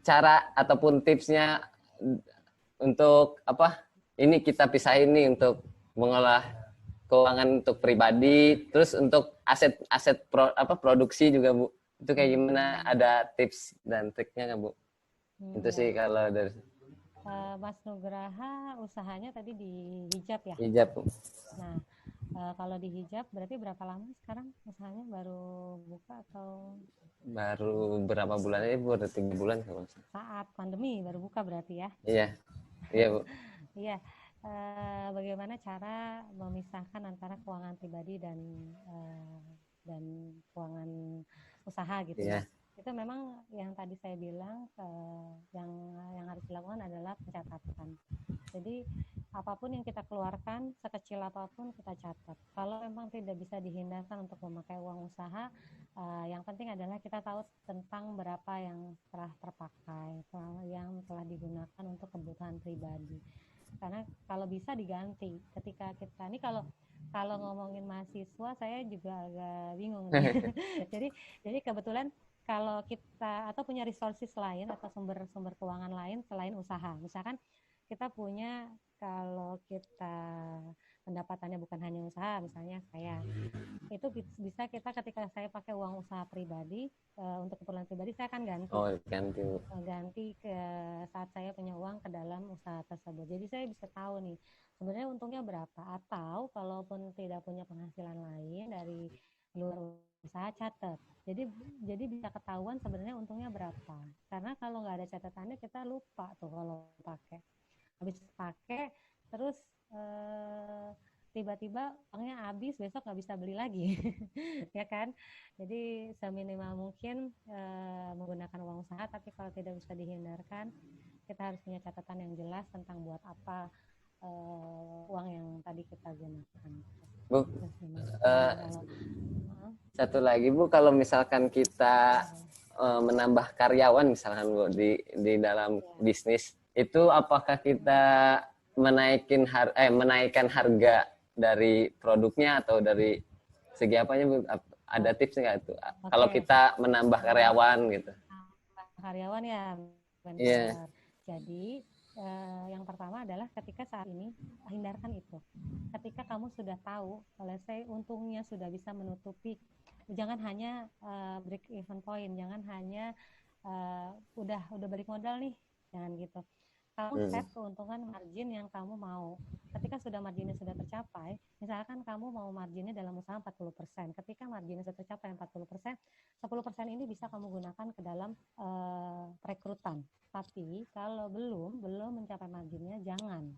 cara ataupun tipsnya untuk apa? Ini kita pisahin nih untuk mengolah keuangan untuk pribadi, terus untuk aset produksi juga Bu. Itu kayak gimana? Ada tips dan triknya nggak Bu? Itu Ya. sih kalau dari Mas Nugraha usahanya tadi di hijab ya? hijab Bu. Nah, kalau di hijab berarti berapa lama sekarang usahanya, baru buka atau Baru berapa bulan aja Bu? Ada 3 bulan kalau nggak salah. saat pandemi baru buka berarti ya? Iya, iya Bu. Iya. Bagaimana cara memisahkan antara keuangan pribadi dan keuangan usaha gitu ya? Iya. Itu memang yang tadi saya bilang, yang harus dilakukan adalah pencatatan. Jadi apapun yang kita keluarkan, sekecil apapun kita catat. Kalau memang tidak bisa dihindarkan untuk memakai uang usaha, yang penting adalah kita tahu tentang berapa yang telah terpakai, yang telah digunakan untuk kebutuhan pribadi. Karena kalau bisa diganti. Ketika kita ini, kalau ngomongin mahasiswa, saya juga agak bingung nih. jadi kebetulan kalau kita atau punya resources lain atau sumber keuangan lain selain usaha, misalkan kita punya, kalau kita pendapatannya bukan hanya usaha, misalnya saya, itu bisa kita, ketika saya pakai uang usaha pribadi, untuk keperluan pribadi, saya akan ganti ke saat saya punya uang ke dalam usaha tersebut. Jadi saya bisa tahu nih sebenarnya untungnya berapa, atau kalaupun tidak punya penghasilan lain dari luar usaha, catat. Jadi bisa ketahuan sebenarnya untungnya berapa. Karena kalau nggak ada catatannya kita lupa tuh kalau pakai. Habis pakai terus tiba-tiba uangnya habis, besok nggak bisa beli lagi. Ya kan? Jadi seminimal mungkin menggunakan uang usaha, tapi kalau tidak bisa dihindarkan, kita harus punya catatan yang jelas tentang buat apa uang yang tadi kita gunakan. Bu, satu lagi Bu, kalau misalkan kita menambah karyawan misalkan Bu di dalam bisnis, itu apakah kita menaikkan harga dari produknya atau dari segi apanya Bu? Ada tips nggak itu? Kalau kita menambah karyawan gitu. Karyawan ya, Iya. Jadi yang pertama adalah ketika saat ini hindarkan itu. Ketika kamu sudah tahu, kalau saya untungnya sudah bisa menutupi, jangan hanya break even point, jangan hanya udah balik modal nih, jangan gitu. Kamu set keuntungan margin yang kamu mau. Ketika sudah marginnya sudah tercapai, misalkan kamu mau marginnya dalam usaha 40%. Ketika marginnya sudah tercapai 40%, 10% ini bisa kamu gunakan ke dalam rekrutan. Tapi kalau belum mencapai marginnya, jangan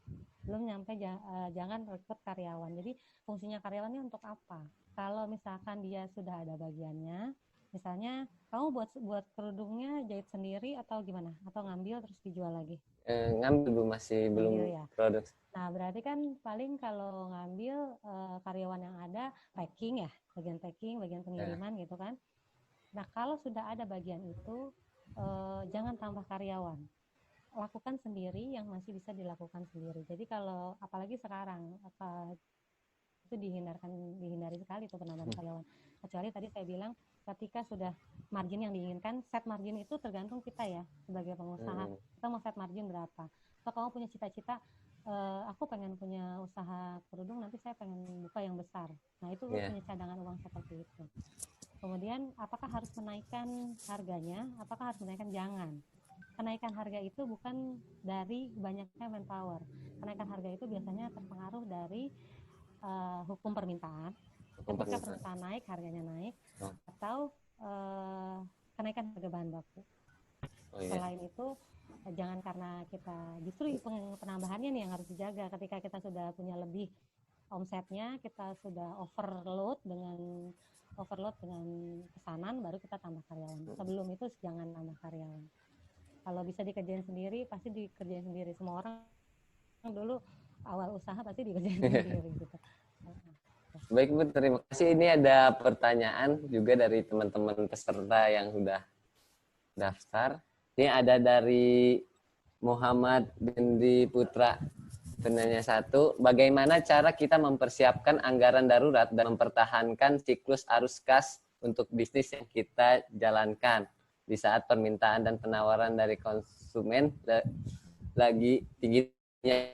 rekrut karyawan. Jadi fungsinya karyawannya untuk apa? Kalau misalkan dia sudah ada bagiannya, misalnya kamu buat kerudungnya jahit sendiri atau gimana? Atau ngambil terus dijual lagi? Ngambil Bu, masih belum ya. produksi. Nah, berarti kan paling kalau ngambil karyawan yang ada packing ya, bagian packing, bagian pengiriman gitu kan. Nah, kalau sudah ada bagian itu, jangan tambah karyawan. Lakukan sendiri yang masih bisa dilakukan sendiri. Jadi kalau apalagi sekarang itu dihindari sekali itu penambahan karyawan. Kecuali tadi saya bilang ketika sudah margin yang diinginkan, set margin itu tergantung kita ya sebagai pengusaha. Kita mau set margin berapa? Kalau kamu punya cita-cita, aku pengen punya usaha kerudung, nanti saya pengen buka yang besar. Nah itu punya cadangan uang seperti itu. Kemudian apakah harus menaikkan harganya? Apakah harus menaikkan? Jangan. Kenaikan harga itu bukan dari banyaknya manpower. Kenaikan harga itu biasanya terpengaruh dari hukum permintaan. Ketika permintaan naik, harganya naik, atau kenaikan harga bahan baku. Selain itu, jangan karena kita, justru penambahannya nih yang harus dijaga. Ketika kita sudah punya lebih omsetnya, kita sudah overload dengan pesanan, baru kita tambah karyawan. Sebelum itu jangan tambah karyawan. Kalau bisa dikerjain sendiri, pasti dikerjain sendiri. Semua orang dulu awal usaha pasti dikerjain sendiri gitu. Baik Bu, terima kasih. Ini ada pertanyaan juga dari teman-teman peserta yang sudah daftar. Ini ada dari Muhammad Bindi Putra. Penanya 1, bagaimana cara kita mempersiapkan anggaran darurat dan mempertahankan siklus arus kas untuk bisnis yang kita jalankan? di saat permintaan dan penawaran dari konsumen lagi tingginya.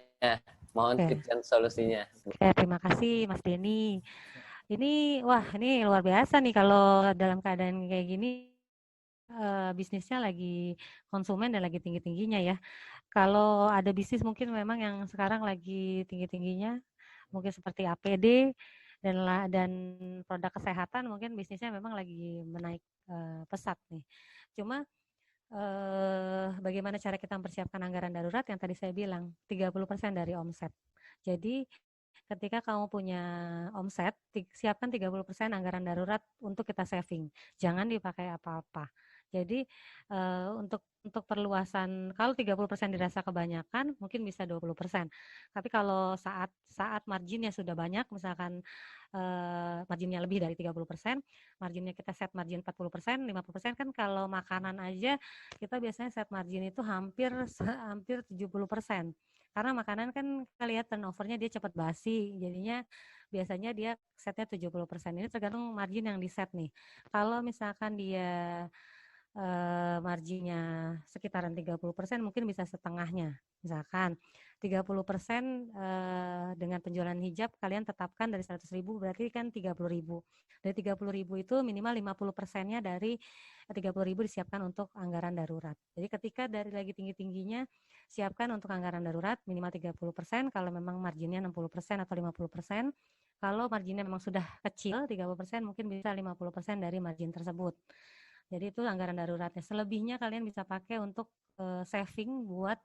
Mohon tips dan solusinya. Oke, terima kasih Mas Denny. Ini luar biasa nih kalau dalam keadaan kayak gini bisnisnya lagi konsumen dan lagi tinggi-tingginya ya. Kalau ada bisnis mungkin memang yang sekarang lagi tinggi-tingginya, mungkin seperti APD dan produk kesehatan mungkin bisnisnya memang lagi menaik pesat nih. Cuma bagaimana cara kita mempersiapkan anggaran darurat yang tadi saya bilang 30% dari omset. Jadi ketika kamu punya omset, siapkan 30% anggaran darurat untuk kita saving. Jangan dipakai apa-apa. Jadi untuk perluasan, kalau 30% dirasa kebanyakan, mungkin bisa 20%. Tapi kalau saat marginnya sudah banyak, misalkan marginnya lebih dari 30%, marginnya kita set margin 40%, 50%, kan kalau makanan aja kita biasanya set margin itu hampir 70%. Karena makanan kan kita lihat turnovernya dia cepat basi, jadinya biasanya dia setnya 70%. Ini tergantung margin yang di set nih. Kalau misalkan dia marginnya sekitaran 30%, mungkin bisa setengahnya. Misalkan 30% dengan penjualan hijab kalian tetapkan dari 100.000 berarti kan 30.000. Dari 30.000 itu minimal 50%-nya dari 30.000 disiapkan untuk anggaran darurat. Jadi ketika dari lagi tinggi-tingginya siapkan untuk anggaran darurat minimal 30%, kalau memang marginnya 60% atau 50%. Kalau marginnya memang sudah kecil 30%, mungkin bisa 50% dari margin tersebut. Jadi itu anggaran daruratnya. Selebihnya kalian bisa pakai untuk saving buat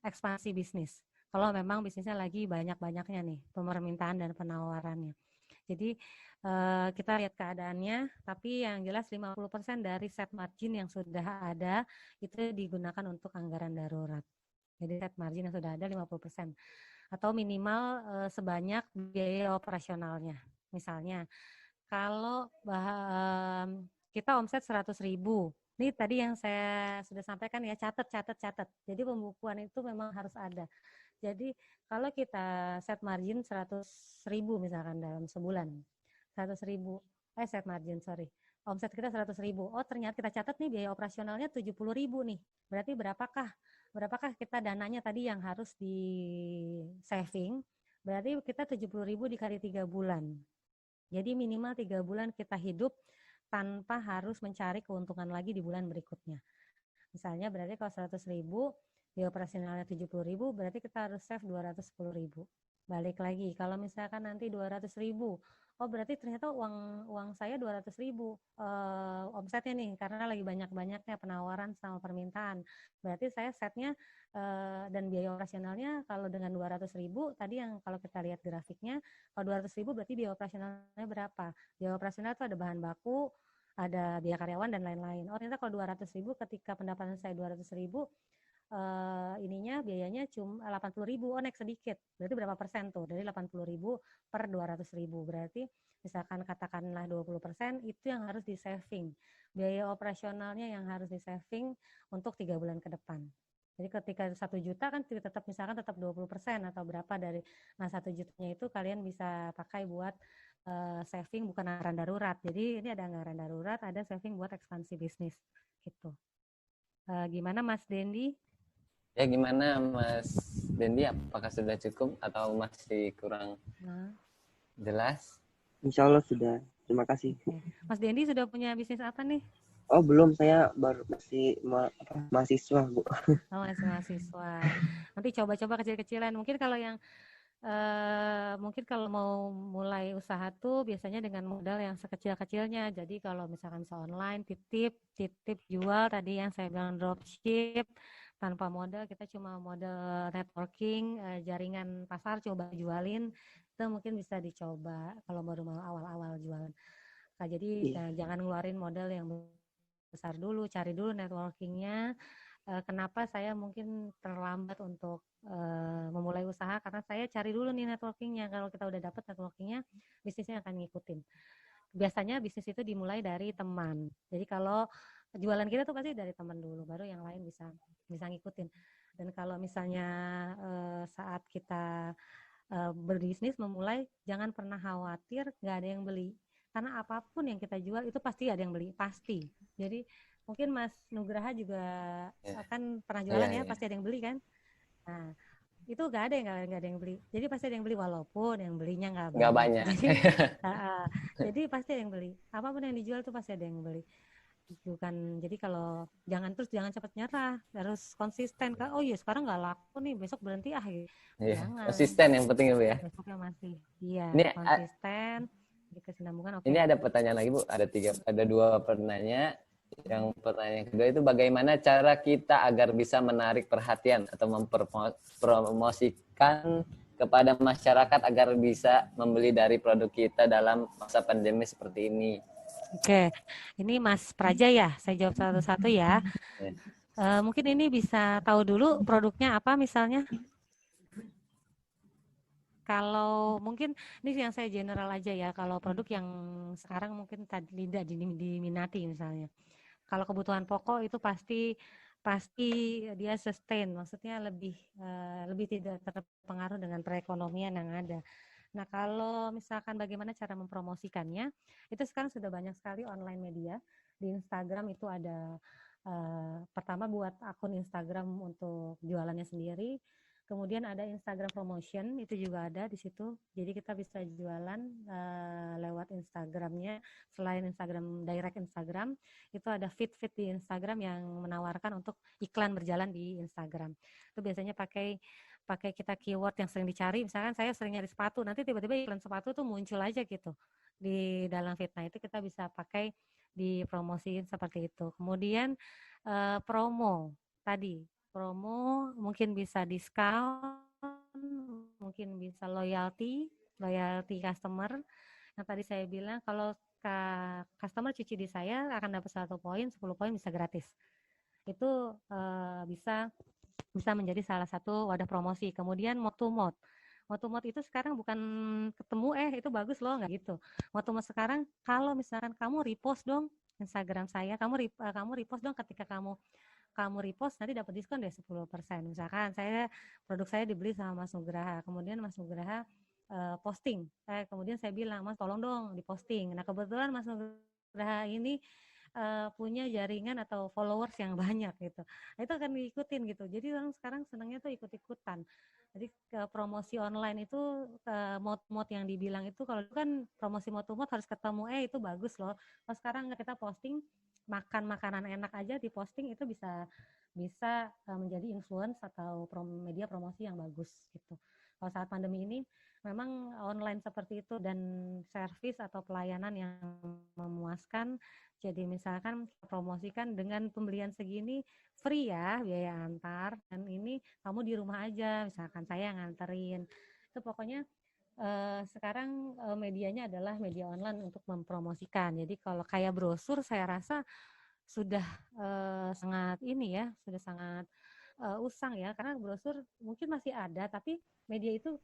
ekspansi bisnis. Kalau memang bisnisnya lagi banyak-banyaknya nih permintaan dan penawarannya. Jadi kita lihat keadaannya, tapi yang jelas 50% dari set margin yang sudah ada itu digunakan untuk anggaran darurat. Jadi set margin yang sudah ada 50%. Atau minimal sebanyak biaya operasionalnya. Misalnya kalau kita omset 100.000. Ini tadi yang saya sudah sampaikan ya, catat. Jadi pembukuan itu memang harus ada. Jadi kalau kita set margin 100.000 misalkan dalam sebulan, 100.000, set margin, omset kita 100.000. Oh ternyata kita catat nih biaya operasionalnya 70.000 nih. Berarti berapakah kita dananya tadi yang harus di saving? Berarti kita 70.000 dikali 3 bulan. Jadi minimal 3 bulan kita hidup tanpa harus mencari keuntungan lagi di bulan berikutnya. Misalnya berarti kalau 100.000, biaya operasionalnya 70.000, berarti kita harus save 210.000. Balik lagi, kalau misalkan nanti 200.000, oh berarti ternyata uang saya 200.000 omsetnya nih, karena lagi banyak-banyaknya penawaran sama permintaan. Berarti saya setnya dan biaya operasionalnya kalau dengan 200.000, tadi yang kalau kita lihat grafiknya, kalau 200.000 berarti biaya operasionalnya berapa? Biaya operasional itu ada bahan baku, ada biaya karyawan dan lain-lain. Oh ternyata kalau 200.000 ketika pendapatan saya 200.000, biayanya cuma 80.000, naik sedikit. Berarti berapa persen tuh? Dari 80.000 per 200.000. Berarti misalkan katakanlah 20%, itu yang harus di saving. Biaya operasionalnya yang harus di saving untuk 3 bulan ke depan. Jadi ketika 1 juta kan tetap 20% atau berapa dari 1 jutanya itu kalian bisa pakai buat saving, bukan anggaran darurat. Jadi ini ada anggaran darurat, ada saving buat ekspansi bisnis gitu. Gimana Mas Dendi? Ya gimana Mas Dendi, apakah sudah cukup atau masih kurang jelas? Insya Allah sudah. Terima kasih. Mas Dendi sudah punya bisnis apa nih? Oh belum, saya baru masih mahasiswa Bu. Oh masih mahasiswa. Nanti coba-coba kecil-kecilan. Mungkin kalau yang mungkin kalau mau mulai usaha tuh biasanya dengan modal yang sekecil-kecilnya. Jadi kalau misalkan bisa online, titip jual tadi yang saya bilang dropship, tanpa modal, kita cuma modal networking, jaringan pasar coba jualin, itu mungkin bisa dicoba kalau baru mau awal-awal jualan. Nah, jadi jangan ngeluarin modal yang besar dulu, cari dulu networkingnya. Kenapa saya mungkin terlambat untuk memulai usaha, karena saya cari dulu nih networkingnya. Kalau kita udah dapet networkingnya, bisnisnya akan ngikutin. Biasanya bisnis itu dimulai dari teman. Jadi kalau jualan kita tuh pasti dari teman dulu, baru yang lain bisa ngikutin. Dan kalau misalnya saat kita berbisnis memulai, jangan pernah khawatir nggak ada yang beli. Karena apapun yang kita jual itu pasti ada yang beli, pasti. Jadi mungkin Mas Nugraha juga Ya. kan pernah jualan Iya, ya, iya. pasti ada yang beli kan. Nah, itu nggak ada yang beli. Jadi pasti ada yang beli walaupun yang belinya nggak Nggak banyak. banyak. Jadi pasti ada yang beli. Apapun yang dijual tuh pasti ada yang beli. Bukan, jadi kalau jangan cepat nyerah, harus konsisten kan. Oh iya sekarang nggak laku nih, besok berhenti gitu. Iya, Jangan, konsisten yang penting ya, Bu ya. besoknya masih. Iya, Ini konsisten, di kesinambungan. Oke. ini ada pertanyaan lagi, Bu. Ada dua penanya. Yang pertanyaan kedua itu bagaimana cara kita agar bisa menarik perhatian atau mempromosikan kepada masyarakat agar bisa membeli dari produk kita dalam masa pandemi seperti ini. Oke, ini Mas Praja ya, saya jawab satu-satu ya. Ya. Mungkin ini bisa tahu dulu produknya apa misalnya. Kalau mungkin ini yang saya general aja ya, kalau produk yang sekarang mungkin tidak diminati misalnya. Kalau kebutuhan pokok itu pasti pasti dia sustain, maksudnya lebih tidak terpengaruh dengan perekonomian yang ada. Nah, kalau misalkan bagaimana cara mempromosikannya, itu sekarang sudah banyak sekali online media. Di Instagram itu ada pertama buat akun Instagram untuk jualannya sendiri. Kemudian ada Instagram promotion, itu juga ada di situ. Jadi kita bisa jualan lewat Instagramnya. Selain Instagram, direct Instagram, itu ada feed-feed di Instagram yang menawarkan untuk iklan berjalan di Instagram. Itu biasanya pakai kita keyword yang sering dicari. Misalkan saya sering nyari sepatu, nanti tiba-tiba iklan sepatu tuh muncul aja gitu di dalam feed. Nah, itu kita bisa pakai dipromosiin seperti itu. Kemudian promo tadi, promo mungkin bisa diskon, mungkin bisa loyalty customer. Yang tadi saya bilang kalau customer cuci di saya akan dapat 1 poin, 10 poin bisa gratis. Itu bisa menjadi salah satu wadah promosi. Kemudian mode to mode. Mode to mode itu sekarang bukan ketemu itu bagus loh, nggak gitu. Mode to mode sekarang kalau misalkan kamu repost dong Instagram saya, kamu repost dong, ketika kamu repost nanti dapat diskon deh 10%. Misalkan produk saya dibeli sama Mas Nugraha, kemudian Mas Nugraha posting. Kemudian saya bilang, Mas tolong dong diposting. Nah, kebetulan Mas Nugraha ini punya jaringan atau followers yang banyak gitu. Nah, itu akan diikutin gitu. Jadi orang sekarang senangnya tuh ikut-ikutan. Jadi promosi online itu mode-mode yang dibilang itu, kalau kan promosi mode-mode harus ketemu itu bagus loh. Kalau sekarang kita posting makan makanan enak aja di posting, itu bisa menjadi influence atau media promosi yang bagus gitu. Kalau saat pandemi ini memang online seperti itu dan service atau pelayanan yang memuaskan. Jadi misalkan promosikan dengan pembelian segini free ya biaya antar, dan ini kamu di rumah aja, misalkan saya nganterin. Itu pokoknya sekarang medianya adalah media online untuk mempromosikan. Jadi kalau kayak brosur saya rasa sudah sangat ini ya, sudah sangat usang ya, karena brosur mungkin masih ada, tapi media itu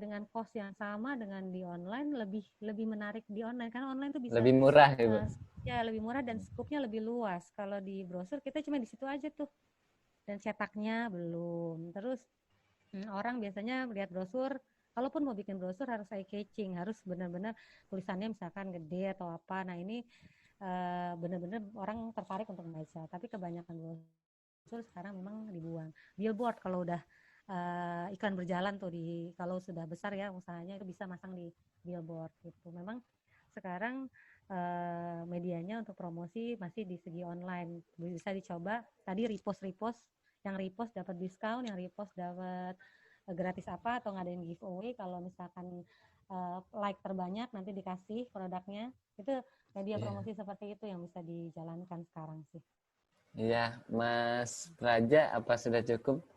dengan cost yang sama dengan di online lebih menarik di online, karena online tuh bisa Lebih murah ya, Bu. ya lebih murah dan skupnya lebih luas. Kalau di brosur kita cuma di situ aja tuh, dan cetaknya belum. Terus orang biasanya melihat brosur, kalaupun mau bikin brosur harus eye catching, harus benar-benar tulisannya misalkan gede atau apa. Nah ini benar-benar orang tertarik untuk membaca. Tapi kebanyakan brosur sekarang memang dibuang. Billboard kalau udah iklan berjalan tuh, kalau sudah besar ya usahanya, itu bisa masang di billboard gitu. Memang sekarang medianya untuk promosi masih di segi online, bisa dicoba. Tadi repost yang repost dapat diskon, yang repost dapat gratis apa, atau ngadain giveaway. Kalau misalkan like terbanyak nanti dikasih produknya. Itu media promosi seperti itu yang bisa dijalankan sekarang sih. Iya, Mas Praja, apa sudah cukup?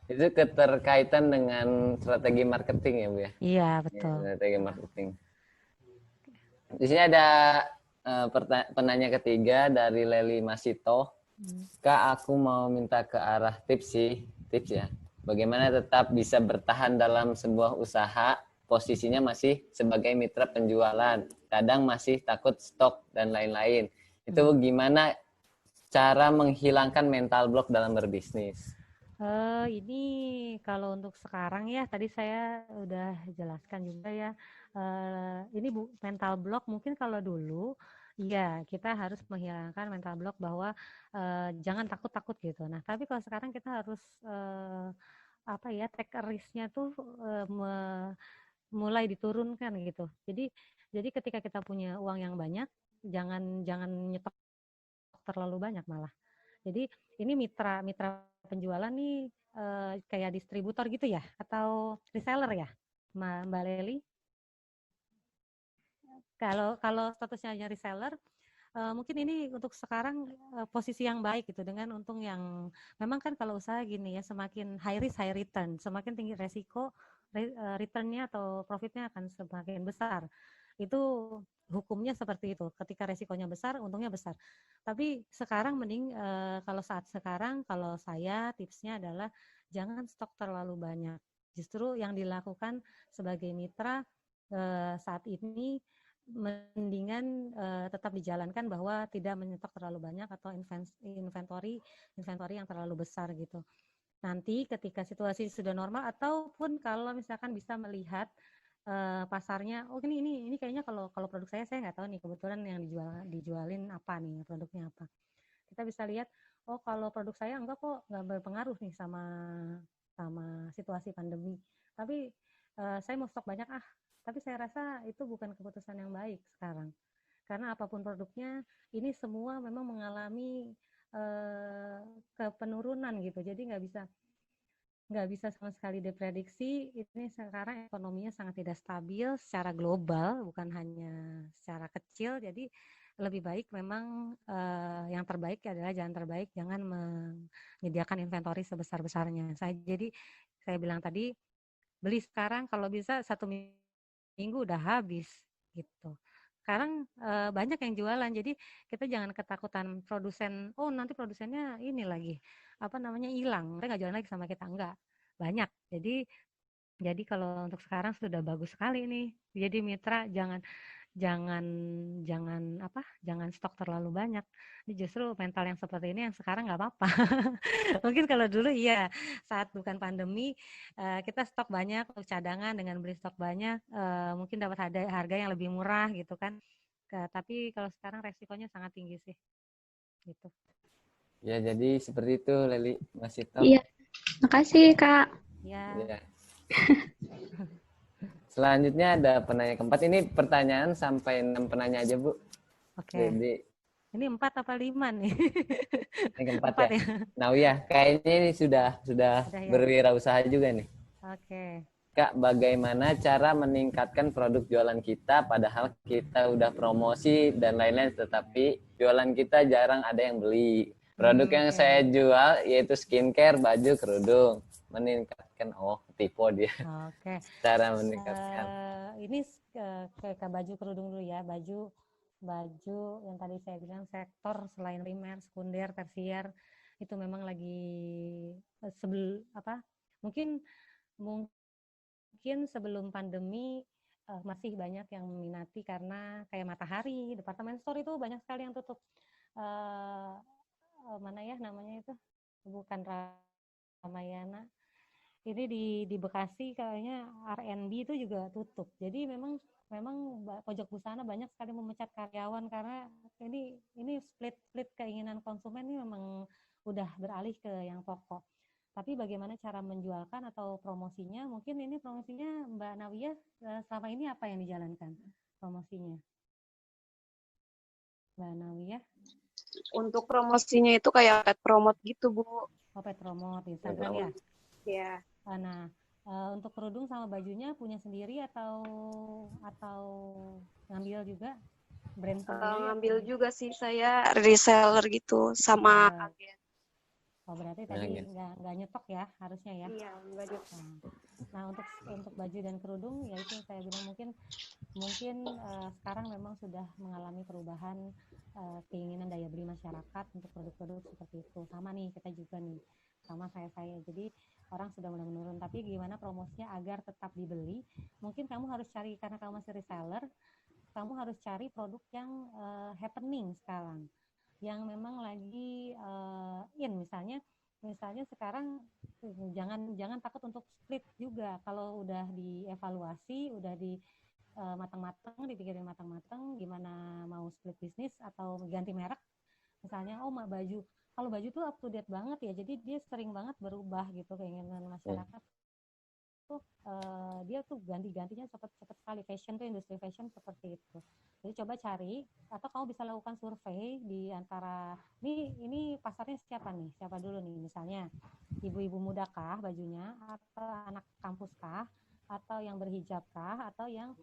Itu keterkaitan dengan strategi marketing ya, Bu ya? Iya, Ya, betul. strategi marketing. Di sini ada penanya ketiga dari Leli Masito. Kak, aku mau minta ke arah tips ya. Bagaimana tetap bisa bertahan dalam sebuah usaha, posisinya masih sebagai mitra penjualan, kadang masih takut stok dan lain-lain. Itu gimana cara menghilangkan mental block dalam berbisnis? Ini kalau untuk sekarang ya, tadi saya udah jelaskan juga ya. Ini mental block mungkin kalau dulu Iya, kita harus menghilangkan mental block bahwa jangan takut-takut gitu. Nah, tapi kalau sekarang kita harus take risk-nya tuh mulai diturunkan gitu. Jadi ketika kita punya uang yang banyak, jangan jangan nyetok terlalu banyak malah. Jadi ini mitra penjualan nih kayak distributor gitu ya atau reseller ya, Mbak Leli? Kalau statusnya hanya reseller, mungkin ini untuk sekarang posisi yang baik gitu dengan untung yang memang kan kalau usaha gini ya semakin high risk high return, semakin tinggi resiko returnnya atau profitnya akan semakin besar. Itu hukumnya seperti itu. Ketika resikonya besar, untungnya besar. Tapi sekarang mending kalau saat sekarang kalau saya tipsnya adalah jangan stok terlalu banyak. Justru yang dilakukan sebagai mitra saat ini mendingan tetap dijalankan bahwa tidak menyetok terlalu banyak atau inventory yang terlalu besar gitu. Nanti ketika situasi sudah normal ataupun kalau misalkan bisa melihat pasarnya, oh ini kayaknya kalau produk saya nggak tahu nih kebetulan yang dijualin apa nih produknya apa. Kita bisa lihat, oh kalau produk saya enggak kok nggak berpengaruh nih sama situasi pandemi. Tapi saya mau stok banyak tapi saya rasa itu bukan keputusan yang baik sekarang. Karena apapun produknya, ini semua memang mengalami kepenurunan gitu. Jadi nggak bisa sama sekali diprediksi. Ini sekarang ekonominya sangat tidak stabil secara global, bukan hanya secara kecil. Jadi lebih baik memang yang terbaik adalah jalan terbaik, jangan menyediakan inventory sebesar-besarnya. Jadi saya bilang tadi, beli sekarang kalau bisa 1 minggu udah habis gitu. Sekarang banyak yang jualan, jadi kita jangan ketakutan produsen, oh nanti produsennya ini lagi hilang, mereka nggak jualan lagi sama kita, enggak, banyak. Jadi kalau untuk sekarang sudah bagus sekali nih, jadi mitra jangan jangan jangan stok terlalu banyak. Ini justru mental yang seperti ini yang sekarang nggak apa-apa. Mungkin kalau dulu iya, saat bukan pandemi kita stok banyak, cadangan dengan beli stok banyak mungkin dapat harga yang lebih murah gitu kan. Tapi kalau sekarang resikonya sangat tinggi sih. Gitu. Ya, jadi seperti itu Leli, Mas Ito. Iya, makasih Kak. Ya. Selanjutnya ada penanya keempat. Ini pertanyaan sampai 6 penanya aja, Bu. Oke. Jadi ini 4 apa 5 nih? Ini keempat ya. Nah ya, kayaknya ini sudah ya? Berwirausaha juga nih. Oke. Kak, bagaimana cara meningkatkan produk jualan kita padahal kita udah promosi dan lain-lain tetapi jualan kita jarang ada yang beli. Produk yang saya jual yaitu skincare, baju, kerudung. Meningkatkan tipe dia. Oke. Cara meningkatkan. Ini ke baju kerudung dulu ya, baju yang tadi saya bilang sektor selain primer, sekunder, tersier itu memang lagi mungkin sebelum pandemi masih banyak yang meminati karena kayak Matahari, departemen store itu banyak sekali yang tutup. Mana ya namanya itu? Bukan Ramayana. Ini di Bekasi kayaknya R&B itu juga tutup. Jadi memang pojok busana banyak sekali memecat karyawan karena ini split keinginan konsumen ini memang udah beralih ke yang pokok. Tapi bagaimana cara menjualkan atau promosinya? Mungkin ini promosinya Mbak Nawiyah selama ini apa yang dijalankan promosinya? Mbak Nawiyah? Untuk promosinya itu kayak pet promote gitu, Bu. Oh, pet promote di Instagram ya? Iya. Nah, untuk kerudung sama bajunya punya sendiri atau ngambil juga brand sendiri? Ngambil juga sih saya reseller gitu sama agen. Oh berarti tadi nggak nyetok ya harusnya ya? Iya, nggak nyetok. Nah untuk baju dan kerudung ya itu yang saya bilang mungkin sekarang memang sudah mengalami perubahan keinginan daya beli masyarakat untuk produk-produk seperti itu. Sama nih kita juga nih sama saya. Jadi orang sudah mulai menurun. Tapi gimana promosinya agar tetap dibeli? Mungkin kamu harus cari karena kamu masih reseller, kamu harus cari produk yang happening sekarang. Yang memang lagi misalnya sekarang jangan takut untuk split juga kalau udah dievaluasi, udah matang-matang, dipikirin matang-matang gimana mau split bisnis atau ganti merek. Misalnya, baju. Kalau baju tuh up to date banget ya, jadi dia sering banget berubah gitu keinginan masyarakat. Tuh dia tuh ganti-gantinya cepet-cepet sekali. Fashion tuh, industri fashion seperti itu. Jadi coba cari, atau kamu bisa lakukan survei di antara ini pasarnya siapa dulu nih, misalnya ibu-ibu muda kah bajunya, atau anak kampus kah, atau yang berhijab kah, atau yang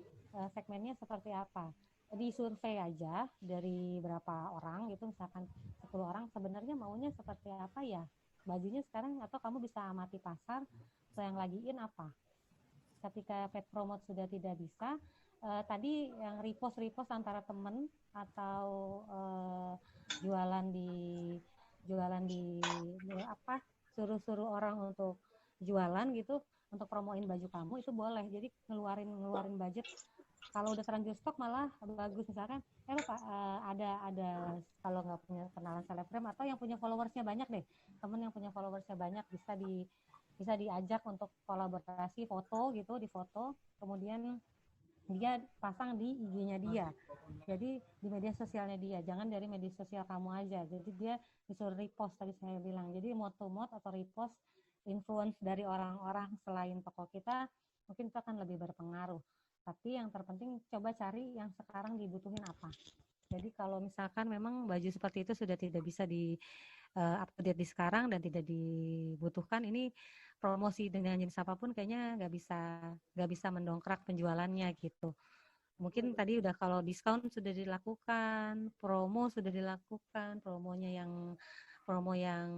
segmennya seperti apa. Di survei aja dari berapa orang gitu, misalkan 10 orang, sebenarnya maunya seperti apa ya bajunya sekarang, atau kamu bisa amati pasar yang lagi in apa. Ketika paid promote sudah tidak bisa, tadi yang repost antara temen atau jualan di apa, suruh orang untuk jualan gitu, untuk promoin baju kamu, itu boleh. Jadi ngeluarin budget. Kalau udah terlanjur stok malah bagus. Misalkan Pak, ada kalau nggak punya kenalan selebgram atau yang punya followersnya banyak deh, temen yang punya followersnya banyak, bisa diajak untuk kolaborasi foto gitu, di foto, kemudian dia pasang di IG-nya dia. Jadi di media sosialnya dia, jangan dari media sosial kamu aja. Jadi dia disuruh repost, tadi saya bilang. Jadi moto-mot atau repost influence dari orang-orang selain toko kita, mungkin itu akan lebih berpengaruh. Tapi yang terpenting coba cari yang sekarang dibutuhin apa. Jadi kalau misalkan memang baju seperti itu sudah tidak bisa di update di sekarang dan tidak dibutuhkan, ini promosi dengan jenis apapun kayaknya nggak bisa mendongkrak penjualannya gitu. Mungkin tadi udah kalau diskon sudah dilakukan, promo sudah dilakukan, promo yang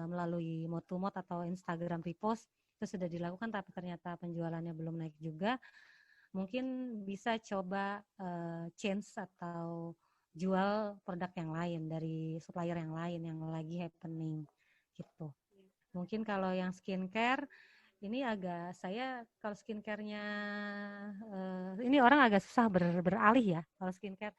melalui Motumot atau Instagram repost itu sudah dilakukan, tapi ternyata penjualannya belum naik juga. Mungkin bisa coba change atau jual produk yang lain dari supplier yang lain yang lagi happening gitu. Mungkin kalau yang skincare ini kalau skincare-nya ini orang agak susah beralih ya kalau skincare.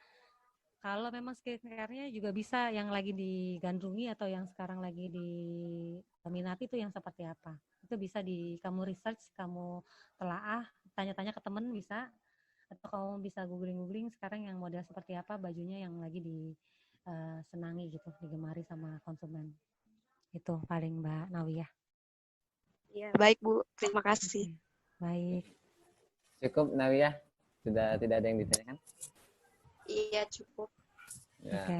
Kalau memang skincare-nya juga bisa yang lagi digandrungi atau yang sekarang lagi diminati itu yang seperti apa. Itu bisa kamu research, kamu telaah, tanya-tanya ke temen bisa, atau kamu bisa googling sekarang yang model seperti apa bajunya yang lagi disenangi gitu, digemari sama konsumen. Itu paling Mbak Nawi ya. Iya, baik Bu. Terima kasih. Baik. Cukup Nawiyah, sudah tidak ada yang ditanyakan? Iya, cukup. Ya. Oke.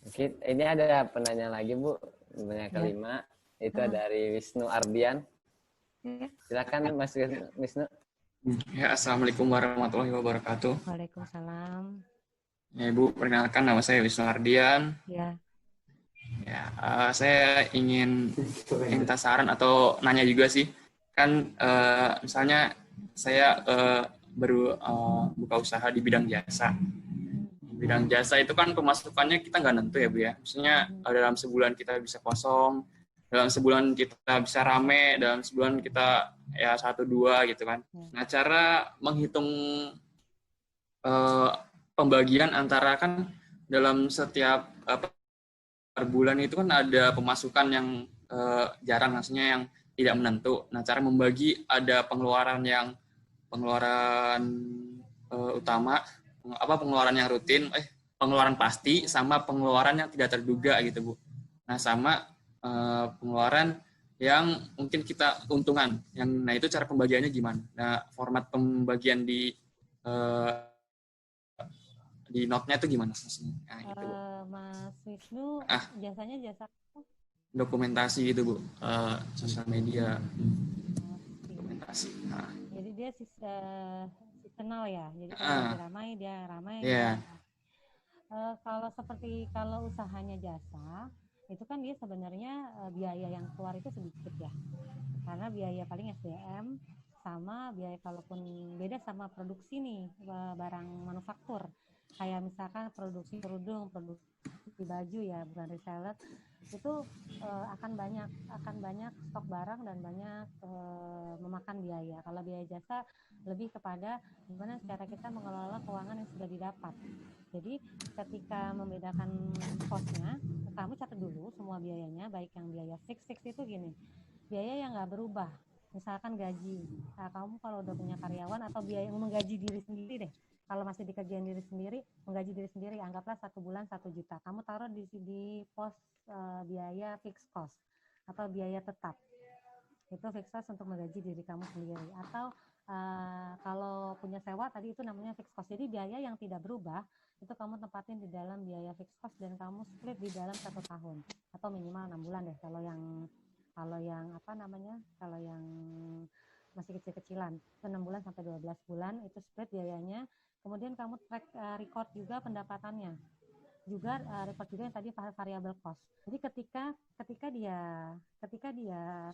Oke, ini ada penanya lagi Bu, penanya kelima, itu dari Wisnu Ardian. Silakan Mas Wisnu. Ya, Assalamualaikum warahmatullahi wabarakatuh. Waalaikumsalam. Ya, Ibu, perkenalkan nama saya Wisnu Ardian. Ya. Ya, saya ingin minta saran atau nanya juga sih. Kan misalnya saya baru buka usaha di bidang jasa. Di bidang jasa itu kan pemasukannya kita nggak nentu ya Bu ya. Maksudnya dalam sebulan kita bisa kosong, dalam sebulan kita bisa rame, dalam sebulan kita ya 1-2 gitu kan. Nah, cara menghitung pembagian antara kan dalam setiap per bulan itu kan ada pemasukan yang jarang, maksudnya yang tidak menentu. Nah, cara membagi ada pengeluaran utama, pengeluaran yang rutin, pengeluaran pasti sama pengeluaran yang tidak terduga gitu Bu. Nah, sama pengeluaran yang mungkin kita keuntungan. Nah itu cara pembagiannya gimana? Nah, format pembagian di note-nya itu gimana? Nah, gitu, Bu. Mas Wisnu, jasanya jasa dokumentasi gitu Bu, sosial media, dokumentasi. Nah. Jadi dia seasonal ya, jadi kalau dia ramai. Yeah. Kalau usahanya jasa, itu kan dia sebenarnya biaya yang keluar itu sedikit ya, karena biaya paling SDM sama biaya, kalaupun beda sama produksi nih, barang manufaktur. Kayak misalkan produksi kerudung, produksi baju ya, bukan reseller, itu akan banyak stok barang dan banyak memakan biaya. Kalau biaya jasa lebih kepada gimana cara kita mengelola keuangan yang sudah didapat. Jadi ketika membedakan cost-nya, kamu catat dulu semua biayanya, baik yang biaya fix itu gini, biaya yang nggak berubah, misalkan gaji. Nah, kamu kalau udah punya karyawan atau biaya menggaji diri sendiri deh. Kalau masih dikerjain diri sendiri, menggaji diri sendiri, anggaplah 1 bulan 1 juta. Kamu taruh di pos biaya fixed cost atau biaya tetap. Itu fixed cost untuk menggaji diri kamu sendiri. Atau kalau punya sewa tadi itu namanya fixed cost. Jadi biaya yang tidak berubah itu kamu tempatin di dalam biaya fixed cost dan kamu split di dalam 1 tahun atau minimal 6 bulan deh kalau yang masih kecil-kecilan itu 6 bulan sampai 12 bulan itu split biayanya. Kemudian kamu track record juga pendapatannya, juga record juga yang tadi variable cost. Jadi ketika dia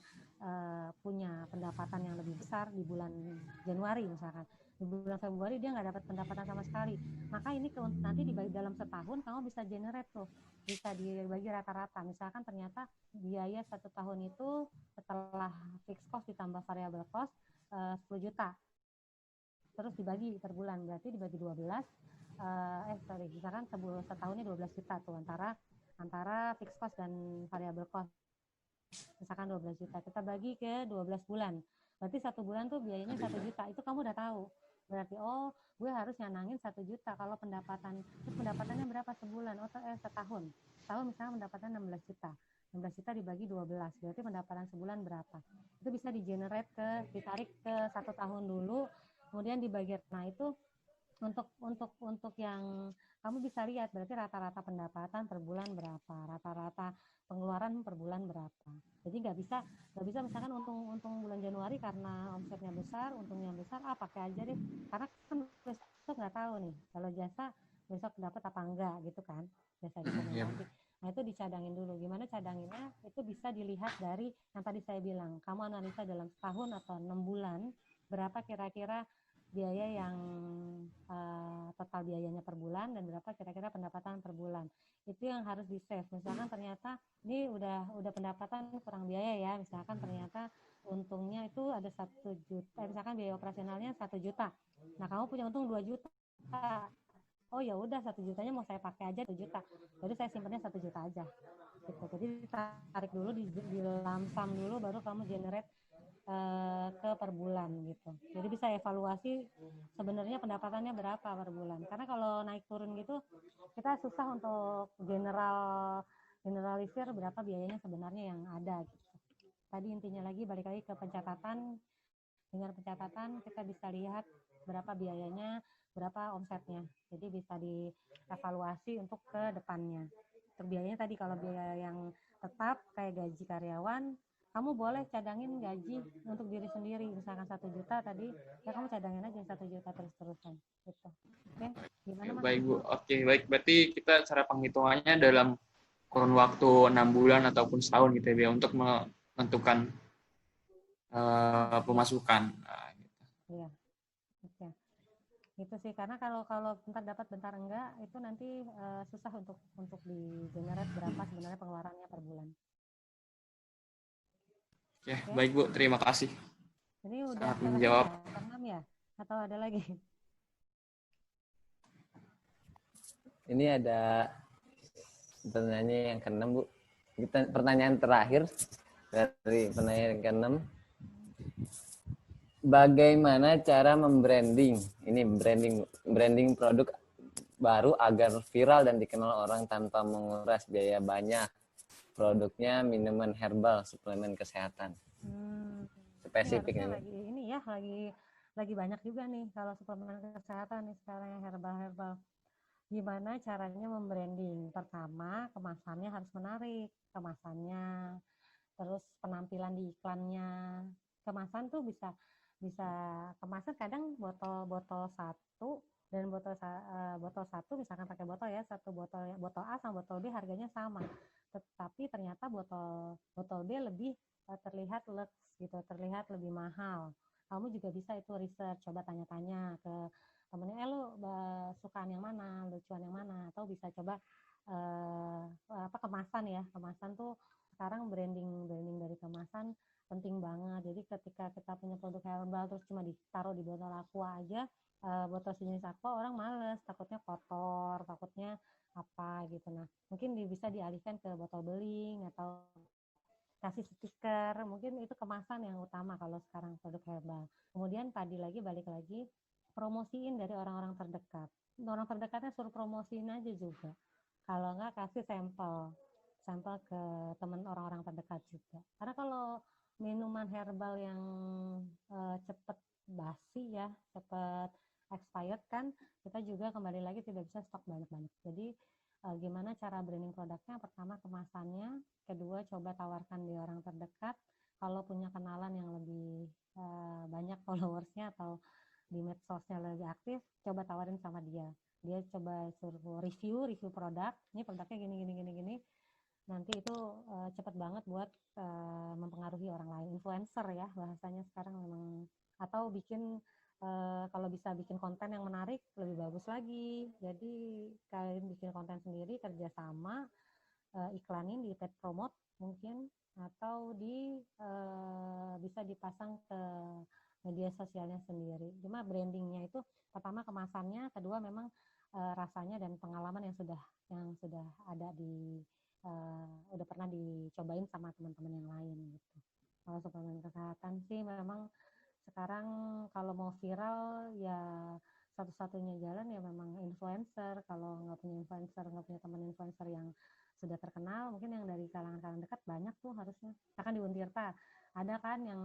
punya pendapatan yang lebih besar di bulan Januari misalkan, di bulan Februari dia nggak dapat pendapatan sama sekali, maka ini nanti dibagi dalam setahun kamu bisa generate tuh, bisa dibagi rata-rata. Misalkan ternyata biaya 1 tahun itu setelah fixed cost ditambah variable cost 10 juta, terus dibagi per bulan, berarti dibagi 12, misalkan setahunnya 12 juta tuh antara fixed cost dan variable cost, misalkan 12 juta kita bagi ke 12 bulan, berarti 1 bulan tuh biayanya 1 juta. Itu kamu udah tahu, berarti gue harus nyanangin 1 juta kalau pendapatannya berapa sebulan, setahun misalnya pendapatan 16 juta, 16 juta dibagi 12, berarti pendapatan sebulan berapa. Itu bisa ditarik ke 1 tahun dulu, kemudian dibagi. Nah itu untuk yang kamu bisa lihat, berarti rata-rata pendapatan per bulan berapa, rata-rata pengeluaran per bulan berapa. Jadi nggak bisa misalkan untung bulan Januari karena omsetnya besar, untungnya besar, pakai aja deh, karena kan besok nggak tahu nih kalau jasa besok dapat apa enggak gitu kan, jasa dokumentasi. Nah itu dicadangin dulu. Gimana cadanginnya? Itu bisa dilihat dari yang tadi saya bilang, kamu analisa dalam setahun atau 6 bulan berapa kira-kira biaya yang total biayanya per bulan dan berapa kira-kira pendapatan per bulan. Itu yang harus di save. Misalkan ternyata ini udah pendapatan kurang biaya ya, misalkan ternyata untungnya itu ada 1 juta, misalkan biaya operasionalnya 1 juta. Nah kamu punya untung 2 juta. Oh ya udah 1 jutanya mau saya pakai aja 1 juta. Jadi saya simpannya 1 juta aja. Gitu. Jadi tarik dulu di lamsam dulu, baru kamu generate ke per bulan gitu. Jadi bisa evaluasi sebenarnya pendapatannya berapa per bulan. Karena kalau naik turun gitu kita susah untuk generalisir berapa biayanya sebenarnya yang ada gitu. Tadi intinya balik lagi ke pencatatan. Dengan pencatatan kita bisa lihat berapa biayanya, berapa omsetnya. Jadi bisa dievaluasi untuk ke depannya. Biayanya tadi kalau biaya yang tetap kayak gaji karyawan, kamu boleh cadangin gaji untuk diri sendiri, misalkan 1 juta tadi, ya kamu cadangin aja 1 juta terus-terusan gitu. Oke, gimana Mas? Baik Bu, oke baik. Berarti kita cara penghitungannya dalam kurun waktu 6 bulan ataupun setahun gitu ya, untuk menentukan pemasukan. Gitu. Iya, oke. Gitu sih, karena kalau bentar dapat bentar enggak, itu nanti susah untuk di generate berapa sebenarnya pengeluarannya per bulan. Oke, baik Bu, terima kasih. Ini udah menjawab. Ya, 6 ya? Atau ada lagi? Ini ada pertanyaan yang ke-6 Bu. Pertanyaan terakhir dari pertanyaan yang ke-6. Bagaimana cara membranding? Ini branding produk baru agar viral dan dikenal orang tanpa menguras biaya banyak. Produknya minuman herbal, suplemen kesehatan. Spesifik ini. Lagi banyak juga nih kalau suplemen kesehatan nih sekarang yang herbal. Gimana caranya membranding? Pertama, kemasannya harus menarik, kemasannya, terus penampilan di iklannya. Kemasan tuh bisa kemasan kadang botol 1 dan botol 1 misalkan pakai botol ya, satu botol A sama botol B harganya sama, tetapi ternyata botol B lebih terlihat lux gitu, terlihat lebih mahal. Kamu juga bisa itu research, coba tanya-tanya ke temennya, lo sukaan yang mana, lucuan yang mana, atau bisa coba kemasan tuh sekarang branding dari kemasan penting banget. Jadi ketika kita punya produk herbal terus cuma ditaruh di botol aqua aja, botol sejenis aqua orang males, takutnya kotor, takutnya apa gitu. Nah mungkin bisa dialihkan ke botol beling atau kasih stiker, mungkin itu kemasan yang utama kalau sekarang produk herbal. Kemudian tadi lagi balik lagi promosiin dari orang-orang terdekat. Orang terdekatnya suruh promosiin aja juga. Kalau nggak kasih sampel ke teman orang-orang terdekat juga. Karena kalau minuman herbal yang cepet basi ya, cepet expired kan, kita juga kembali lagi tidak bisa stok banyak-banyak. Jadi gimana cara branding produknya? Pertama kemasannya, kedua coba tawarkan di orang terdekat. Kalau punya kenalan yang lebih banyak followersnya atau di medsosnya lebih aktif, coba tawarin sama dia. Dia coba suruh review produk. Ini produknya gini. Nanti itu cepat banget buat mempengaruhi orang lain. Influencer ya bahasanya sekarang memang. Atau bikin kalau bisa bikin konten yang menarik lebih bagus lagi. Jadi kalian bikin konten sendiri, kerjasama, iklanin di paid promote mungkin, atau bisa dipasang ke media sosialnya sendiri. Cuma brandingnya itu pertama kemasannya, kedua memang rasanya dan pengalaman yang sudah ada udah pernah dicobain sama teman-teman yang lain gitu. Kalau suplemen kesehatan sih memang sekarang kalau mau viral ya satu-satunya jalan ya memang influencer. Kalau nggak punya influencer, nggak punya teman influencer yang sudah terkenal, mungkin yang dari kalangan dekat banyak tuh harusnya. Akan di Untirta ada kan yang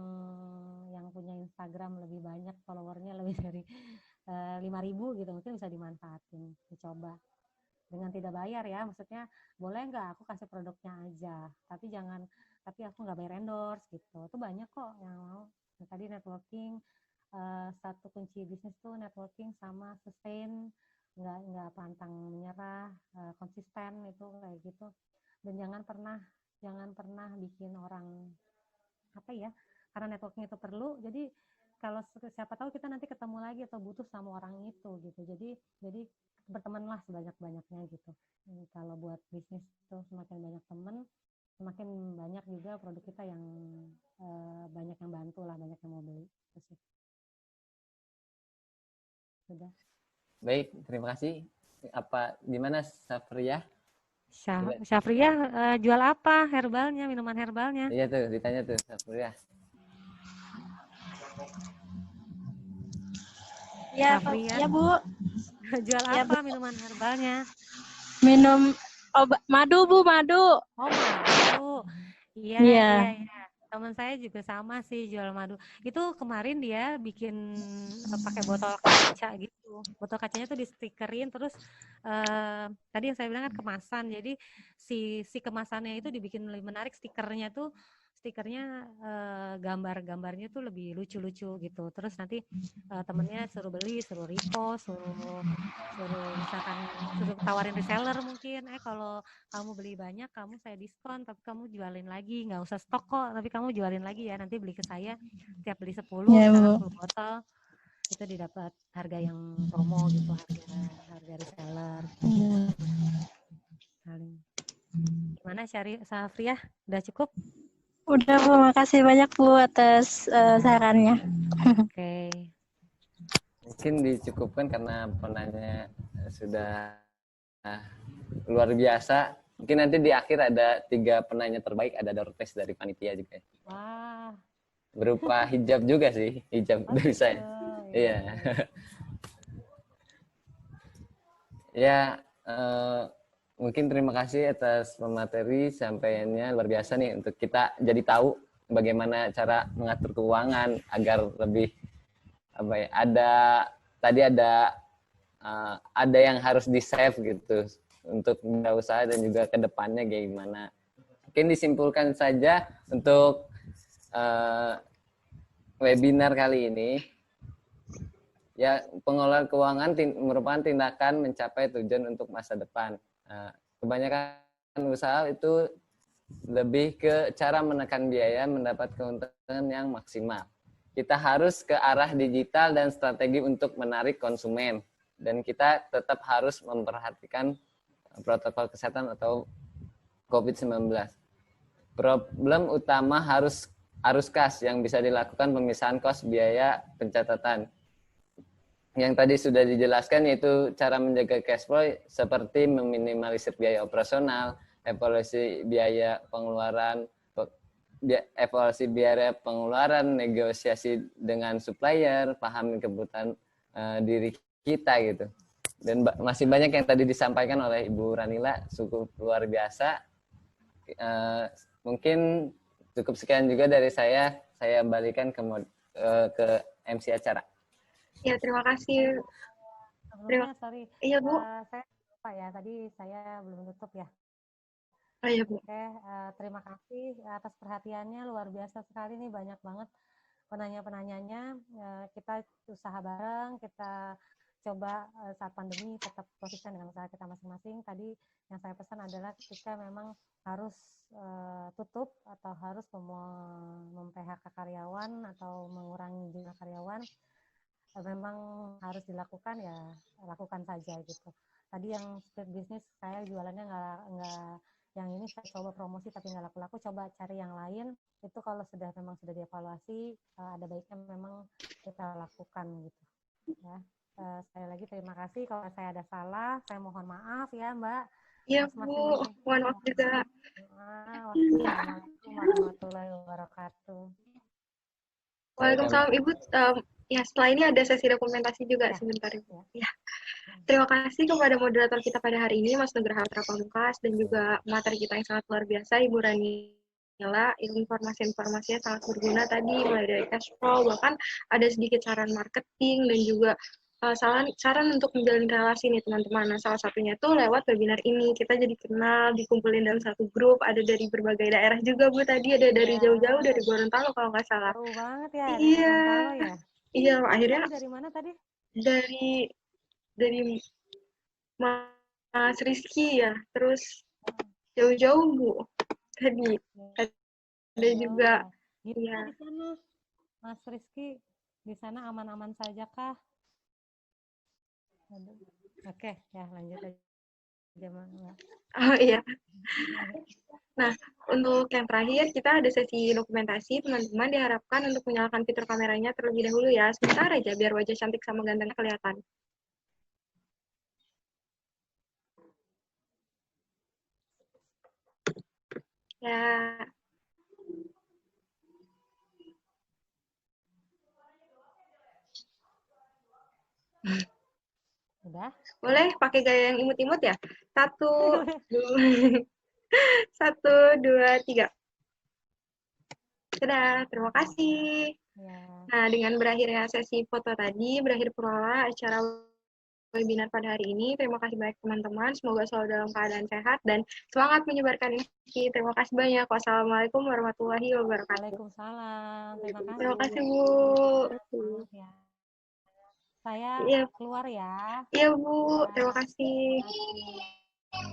punya Instagram lebih banyak followernya lebih dari 5.000 gitu, mungkin bisa dimanfaatin, dicoba dengan tidak bayar ya, maksudnya boleh nggak aku kasih produknya aja, tapi aku nggak bayar endorse gitu, itu banyak kok yang mau. Nah, tadi networking, satu kunci bisnis tuh networking sama sustain, nggak pantang menyerah, konsisten itu kayak gitu. Dan jangan pernah bikin orang apa ya, karena networking itu perlu, jadi kalau siapa tahu kita nanti ketemu lagi atau butuh sama orang itu gitu, jadi bertemanlah sebanyak-banyaknya gitu. Kalau buat bisnis tuh semakin banyak teman, semakin banyak juga produk kita yang banyak yang bantu lah, banyak yang mau beli. Sudah. Baik, terima kasih. Gimana Safriyah? Syafriyah jual apa herbalnya, minuman herbalnya? Iya tuh, ditanya tuh Safriyah. Ya, Safriyah. ya Bu. Jual Ya, apa minuman herbalnya? Minum madu Bu, madu. Oh, madu. Iya, Iya. iya. Teman saya juga sama sih jual madu. Itu kemarin dia bikin pakai botol kaca gitu. Botol kacanya tuh di-stikerin, terus tadi yang saya bilang kan kemasan. Jadi si kemasannya itu dibikin lebih menarik, stikernya gambar-gambarnya tuh lebih lucu-lucu gitu. Terus nanti temennya suruh beli, suruh repost, suruh tawarin reseller mungkin. Kalau kamu beli banyak, saya diskon, tapi kamu jualin lagi, nggak usah stok kok, tapi kamu jualin lagi ya, nanti beli ke saya, tiap beli 10, misalkan 10 botol, itu didapat harga yang promo gitu, harga reseller. Gimana Safriyah, udah cukup? Udah Bu, makasih banyak Bu atas sarannya. Oke. Mungkin dicukupkan karena penanya sudah luar biasa. Mungkin nanti di akhir ada 3 penanya terbaik, ada door prize dari panitia juga. Wah. Berupa hijab juga sih, hijab dari saya. Iya. Ya, mungkin terima kasih atas pemateri sampaiannya, luar biasa nih untuk kita jadi tahu bagaimana cara mengatur keuangan agar lebih tadi ada yang harus di-save gitu untuk usaha dan juga ke depannya gimana. Mungkin disimpulkan saja untuk webinar kali ini. Ya, pengelolaan keuangan merupakan tindakan mencapai tujuan untuk masa depan. Kebanyakan usaha itu lebih ke cara menekan biaya, mendapat keuntungan yang maksimal. Kita harus ke arah digital dan strategi untuk menarik konsumen. Dan kita tetap harus memperhatikan protokol kesehatan atau COVID-19. Problem utama harus kas yang bisa dilakukan pemisahan kos biaya pencatatan. Yang tadi sudah dijelaskan yaitu cara menjaga cash flow seperti meminimalisir biaya operasional, evaluasi biaya pengeluaran, evaluasi biaya pengeluaran, negosiasi dengan supplier, pahami kebutuhan diri kita gitu. Dan masih banyak yang tadi disampaikan oleh Ibu Ranila, cukup luar biasa. Mungkin cukup sekian juga dari saya balikan ke MC acara. Ya, terima kasih. Sebelumnya, sorry. Iya, Bu. Saya lupa ya, tadi saya belum tutup ya. Oh iya, Bu. Oke, terima kasih atas perhatiannya, luar biasa sekali nih, banyak banget penanya-penanyanya. Kita usaha bareng, kita coba saat pandemi tetap konsisten dengan usaha kita masing-masing. Tadi yang saya pesan adalah ketika memang harus tutup atau harus mem-PHK karyawan atau mengurangi jumlah karyawan, memang harus dilakukan, ya lakukan saja gitu. Tadi yang split bisnis, saya jualannya nggak yang ini saya coba promosi tapi nggak laku-laku, coba cari yang lain. Itu kalau memang sudah dievaluasi, ada baiknya memang kita lakukan gitu ya. Sekali lagi terima kasih, kalau saya ada salah saya mohon maaf ya Mbak. Iya, Bu, mohon maaf juga. Wassalamualaikum warahmatullahi wabarakatuh. Waalaikumsalam Ibu. Ya, setelah ini ada sesi dokumentasi juga sebentar Ibu. Ya. Terima kasih kepada moderator kita pada hari ini, Mas Nugraha Pamungkas, dan juga materi kita yang sangat luar biasa, Ibu Ranila. Informasi-informasinya sangat berguna tadi, mulai dari cash flow, bahkan ada sedikit saran marketing, dan juga saran untuk menjalin relasi nih teman-teman. Nah, salah satunya tuh lewat webinar ini, kita jadi kenal, dikumpulin dalam satu grup, ada dari berbagai daerah juga Bu, tadi ada dari jauh-jauh, dari Gorontalo kalau nggak salah. Seru banget ya, Iya. Gorontalo ya. Iya, akhirnya dari mana tadi? Dari Mas Rizky ya, terus jauh-jauh Bu tadi ada juga. Gimana di sana, Mas Rizky? Di sana aman-aman saja kah? Oke, ya lanjut aja Mbak. Oh iya. Nah, untuk yang terakhir kita ada sesi dokumentasi. Teman-teman diharapkan untuk menyalakan fitur kameranya terlebih dahulu ya. Sebentar aja biar wajah cantik sama gantengnya kelihatan. Ya. Udah? Boleh pakai gaya yang imut-imut ya? 1, 2, 3. Dadah, terima kasih. Ya. Nah, dengan berakhirnya sesi foto tadi, berakhir pula acara webinar pada hari ini. Terima kasih banyak teman-teman. Semoga selalu dalam keadaan sehat dan semangat menyebarkan informasi. Terima kasih banyak. Wassalamualaikum warahmatullahi wabarakatuh. Waalaikumsalam. Terima kasih, Bu. Ya. Saya keluar ya. Iya, Bu. Terima kasih.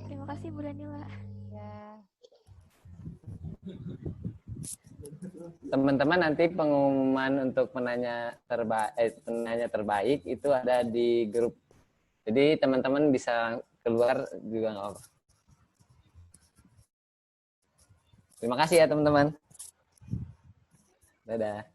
Terima kasih, Bu Danila. Ya. Teman-teman, nanti pengumuman untuk penanya terbaik itu ada di grup. Jadi teman-teman bisa keluar juga nggak apa-apa. Terima kasih ya teman-teman. Dadah.